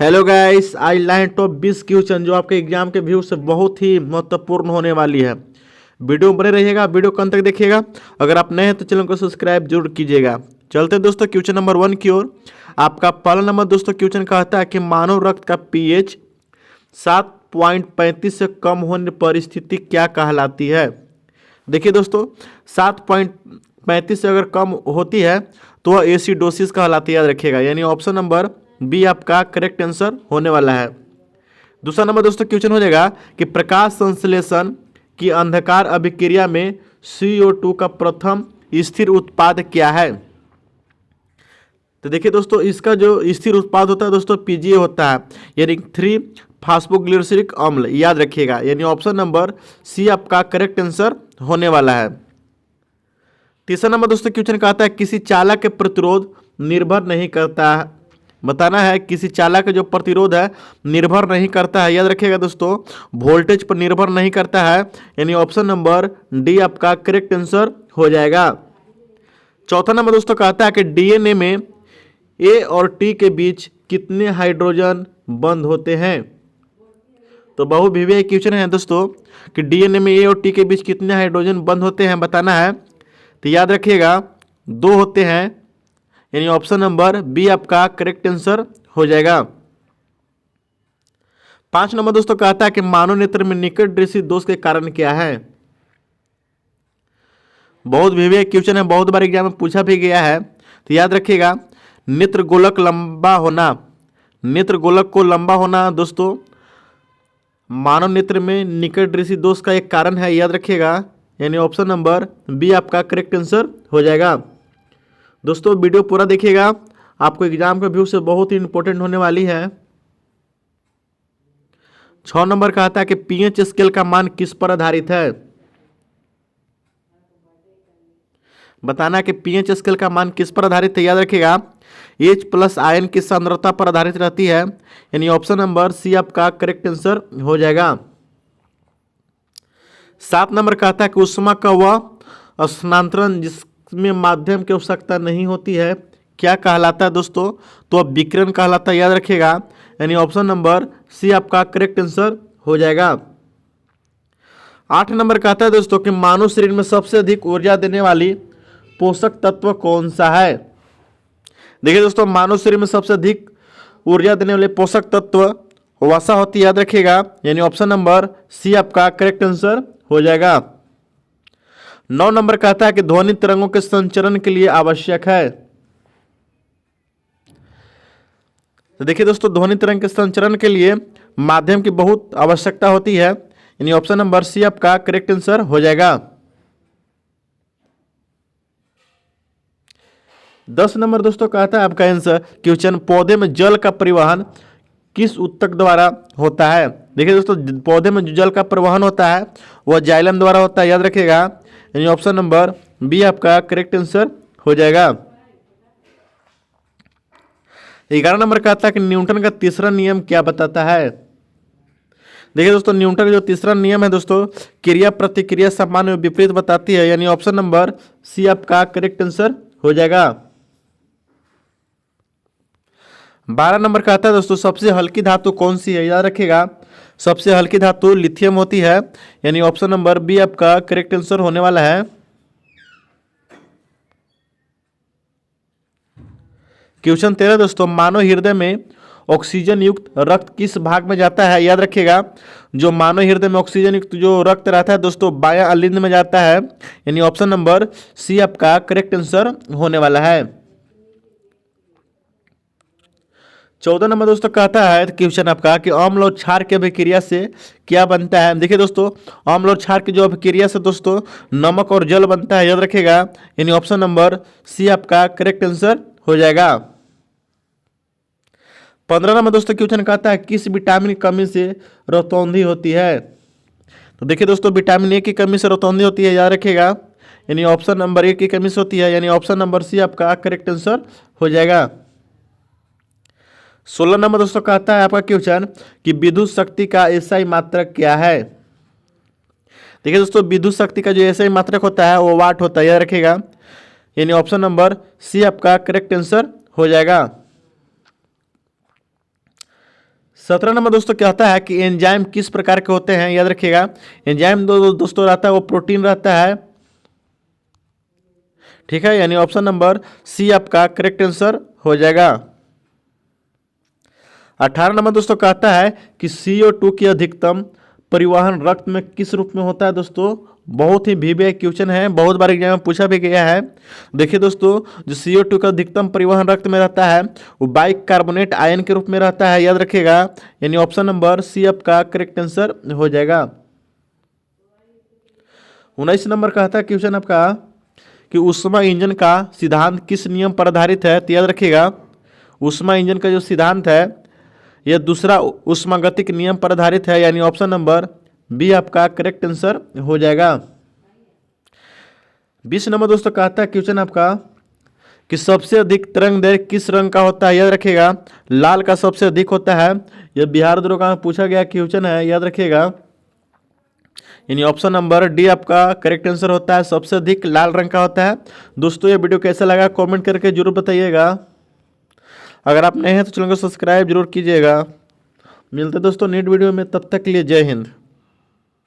Hello guys, आज line top 20 question जो आपके एग्जाम के व्यू से बहुत ही महत्वपूर्ण होने वाली है। वीडियो में बने रहिएगा, वीडियो को अंत तक देखिएगा। अगर आप नए हैं तो चैनल को सब्सक्राइब जरूर कीजिएगा। चलते हैं दोस्तों क्वेश्चन नंबर 1 की ओर। आपका पहला नंबर दोस्तों क्वेश्चन कहता है कि मानव रक्त का पीएच 7.35 से कम होने पर स्थिति क्या कहलाती है। देखिए दोस्तों, 7.35 से अगर कम होती है तो वह एसिडोसिस कहलाती है, याद रखिएगा। यानी ऑप्शन नंबर बी आपका करेक्ट आंसर होने वाला है। दूसरा नंबर दोस्तों क्वेश्चन हो जाएगा कि प्रकाश संश्लेषण की अंधकार अभिक्रिया में CO2 का प्रथम स्थिर उत्पाद क्या है। तो देखिए दोस्तों, इसका जो स्थिर उत्पाद होता है दोस्तों PGA होता है, यानी 3 फास्फोग्लिसरिक अम्ल, याद रखिएगा। यानी ऑप्शन नंबर सी आपका करेक्ट आंसर होने वाला है। तीसरा नंबर दोस्तों क्वेश्चन कहता है किसी चालक के प्रतिरोध निर्भर नहीं करता है। बताना है किसी चालक का जो प्रतिरोध है निर्भर नहीं करता है, याद रखिएगा दोस्तों, वोल्टेज पर निर्भर नहीं करता है। यानी ऑप्शन नंबर डी आपका करेक्ट आंसर हो जाएगा। चौथा नंबर दोस्तों कहता है कि DNA में A और T के बीच कितने हाइड्रोजन बंद होते हैं। तो बहुविवाही क्वेश्चन है दोस्तों कि DNA में A और T के बीच कितने हाइड्रोजन बंद होते हैं, बताना है। तो याद रखिएगा 2 होते हैं, यानी ऑप्शन नंबर बी आपका करेक्ट आंसर हो जाएगा। 5 नंबर दोस्तों कहता है कि मानव नेत्र में निकट दृष्टि दोष के कारण क्या है। बहुत विवेक क्वेश्चन है, बहुत बार एग्जाम में पूछा भी गया है। तो याद रखिएगा नेत्र गोलक लंबा होना, नेत्र गोलक को लंबा होना दोस्तों मानव नेत्र में निकट दृष्टि दोष का एक कारण है, याद रखिएगा। यानी ऑप्शन नंबर बी आपका करेक्ट आंसर हो जाएगा। दोस्तों वीडियो पूरा देखिएगा, आपको एग्जाम का व्यू से बहुत ही इंपॉर्टेंट होने वाली है। 6 नंबर कहता है कि पीएच स्केल का मान किस पर आधारित है। बताना है कि पीएच स्केल का मान किस पर आधारित है, याद रखिएगा H+ आयन की सांद्रता पर आधारित रहती है। यानी ऑप्शन नंबर सी आपका करेक्ट आंसर हो जाएगा। 7 नंबर कहता है कि उष्मा का वह स्थानांतरण जिसमें माध्यम की आवश्यकता नहीं होती है क्या कहलाता है दोस्तों। तो अब विकिरण कहलाता है, याद रखिएगा। यानी ऑप्शन नंबर सी आपका करेक्ट आंसर हो जाएगा। 8 नंबर कहता है दोस्तों कि मानव शरीर में सबसे अधिक ऊर्जा देने वाली पोषक तत्व कौन सा है। देखिए दोस्तों, मानव शरीर में सबसे अधिक ऊर्जा देने वाले पोषक तत्व वसा होती है, याद रखिएगा। यानी ऑप्शन नंबर सी आपका करेक्ट आंसर हो जाएगा। 9 नंबर कहता है कि ध्वनि तरंगों के संचरण के लिए आवश्यक है। तो देखिए दोस्तों, ध्वनि तरंग के संचरण के लिए माध्यम की बहुत आवश्यकता होती है। यानी ऑप्शन नंबर सी आपका करेक्ट आंसर हो जाएगा। 10 नंबर दोस्तों कहता है आपका आंसर क्वेश्चन पौधे में जल का परिवहन किस ऊतक द्वारा होता है। देखिए दोस्तों, पौधे में जो जल का परिवहन होता है वह जाइलम द्वारा होता है, याद रखिएगा। यानी ऑप्शन नंबर बी आपका करेक्ट आंसर हो जाएगा। 11 नंबर कहता है कि न्यूटन का तीसरा नियम क्या बताता है। देखिए दोस्तों, न्यूटन का जो तीसरा नियम है दोस्तों क्रिया प्रतिक्रिया समान व विपरीत बताती है। यानी ऑप्शन नंबर सी आपका करेक्ट आंसर हो जाएगा। 12 नंबर कहता है दोस्तों सबसे हल्की धातु कौन सी है, याद रखिएगा। सबसे हल्की धातु लिथियम होती है। यानी ऑप्शन नंबर बी आपका करेक्ट आंसर होने वाला है। क्वेश्चन 13 दोस्तों मानव हृदय में ऑक्सीजन युक्त रक्त किस भाग में जाता है, याद रखिएगा। जो मानव हृदय में ऑक्सीजन युक्त जो रक्त रहता है दोस्तों बायां अलिंद में जाता है। यानी ऑप्शन नंबर सी आपका करेक्ट आंसर होने वाला है। 14 नंबर दोस्तों कहता है क्वेश्चन आपका कि अम्ल और क्षार की अभिक्रिया से क्या बनता है। देखिए दोस्तों, अम्ल और क्षार की जो अभिक्रिया से दोस्तों नमक और जल बनता है, याद रखिएगा। यानी ऑप्शन नंबर सी आपका करेक्ट आंसर हो जाएगा। 15 नंबर दोस्तों क्वेश्चन कहता है किस विटामिन की कमी से रतौंधी होती है। तो देखिए दोस्तों, विटामिन ए की कमी से रतौंधी होती है, याद रखिएगा। यानी ऑप्शन नंबर ए की कमी से होती है। यानी ऑप्शन नंबर सी आपका करेक्ट आंसर हो जाएगा। 16 नंबर दोस्तों कहता है आपका क्वेश्चन कि विद्युत शक्ति का एसआई मात्रक क्या है। देखिए दोस्तों, विद्युत शक्ति का जो एसआई मात्रक होता है वो वाट होता है, याद रखिएगा। यानी ऑप्शन नंबर सी आपका करेक्ट आंसर हो जाएगा। 17 नंबर दोस्तों कहता है कि एंजाइम किस प्रकार के होते हैं, याद रखिएगा। एंजाइम दोस्तों रहता है वो प्रोटीन रहता है, ठीक है, यानी ऑप्शन नंबर सी आपका करेक्ट आंसर हो जाएगा। 18 नंबर दोस्तों कहता है कि CO2 की अधिकतम परिवहन रक्त में किस रूप में होता है दोस्तों। बहुत ही वीवीआई क्वेश्चन है, बहुत बार एग्जाम में पूछा भी गया है। देखिए दोस्तों, जो CO2 का अधिकतम परिवहन रक्त में रहता है वो बाइकार्बोनेट आयन के रूप में रहता है, याद रखिएगा, यानी ऑप्शन नंबर सी आपका करेक्ट आंसर हो जाएगा। 19 नंबर कहता है क्वेश्चन आपका कि ऊष्मा इंजन का सिद्धांत किस नियम पर आधारित है, तो याद रखिएगा ऊष्मा इंजन का जो सिद्धांत है यह दूसरा ऊष्मागतिक नियम पर आधारित है, यानी ऑप्शन नंबर बी आपका करेक्ट आंसर हो जाएगा। 20 नंबर दोस्तों कहता है क्वेश्चन आपका कि सबसे अधिक तरंग दैर्घ्य किस रंग का होता है, याद रखिएगा लाल का सबसे अधिक होता है। यह बिहार दरोगा में पूछा गया क्वेश्चन है, याद रखिएगा, यानी ऑप्शन नंबर डी आपका करेक्ट आंसर होता है, सबसे अधिक लाल रंग का होता है। दोस्तों ये वीडियो कैसा लगा कमेंट करके जरूर बताइएगा। अगर आप नए हैं तो चैनल को सब्सक्राइब जरूर कीजिएगा। मिलते दोस्तों नेक्स्ट वीडियो में, तब तक के लिए जय हिंद।